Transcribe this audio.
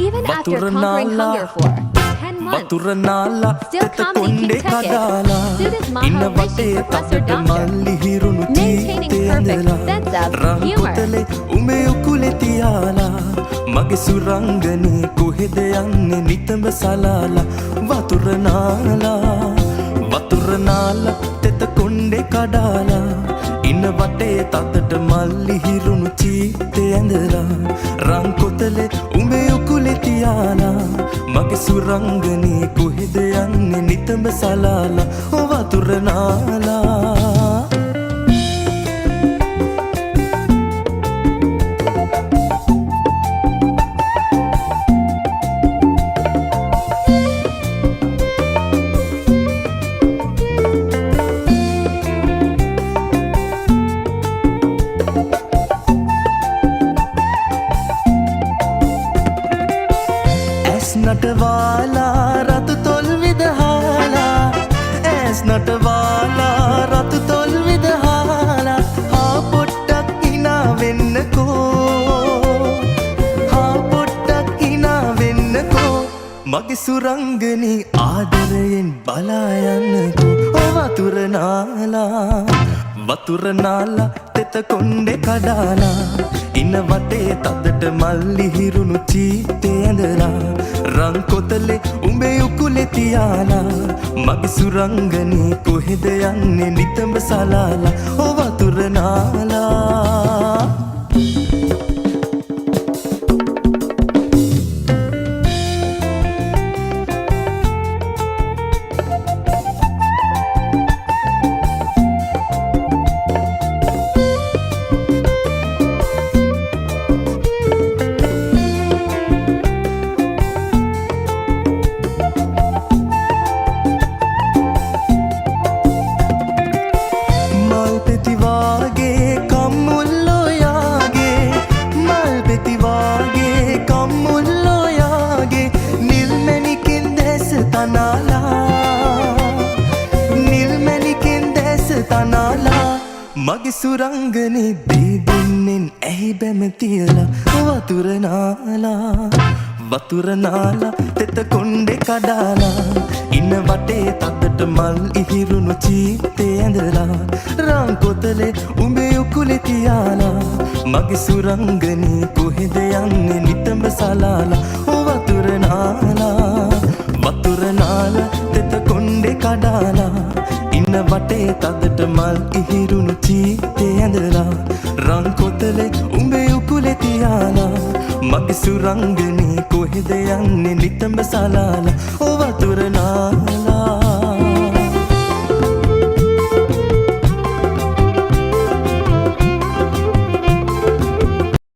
Even after conquering hunger for 10 months, still comedy King Tucket, student Maha Rishi Professor Doctor, maintaining perfect sense of humor. මගේ සුරංගනේ කොහෙද යන්නේ නිතඹ සලාලා වතුර නාලා තෙත කොණ්ඩේ කඩාලා ඉන්න වටේ තතට මල්ලි හිරුණු චීත්තේ ඇඳලා රන් කොතලේ උඹේ උකුලේ තියාලා මගේ සුරංගනේ කොහෙද යන්නේ නිතඹ සලාලා වතුර නාලා නටවාලා රතු තොල් විදහාලා ඇස් නටවාලා රතු තොල් විදහාලා හා පොට්ටක් හිනා වෙන්නකෝ මගේ සුරංගනී ආදරයෙන් බලා යන්නකෝ වතුර නාලා තෙත කොණ්ඩේ කඩාලා ඉන්න වටේ තදට මල්ලි හිරුණු චීත්තේ ඇඳලා රන් කොතලේ උඹේ උකුලේ තියාලා මගේ සුරංගනේ කොහෙද යන්නේ නිතඹ සලාලා වතුර නාලා මගේ සුරංගනේ බේදෙන්නෙන් ඇහි බැම තියලා වතුර නාලා තෙත කොණ්ඩේ කඩාලා ඉන්න වටේ තතට මල් ඉහිරුණු චීත්තේ ඇඳලා රන් කොතලේ උඹේ උකුලේ තියාලා මගේ සුරංගනේ කොහෙද යන්නේ නිතඹ සලාලා වතුර නාලා තෙත කොණ්ඩේ කඩාලා ඉන්න වටේ තදට මල් ඉහිරුණු චීත්තේ ඇඳලා රන් කොතලේ උඹේ උකුලේ තියාලා මගේ සුරංගනේ කොහෙද යන්නේ නිතඹ සලාලා වතුර නාලා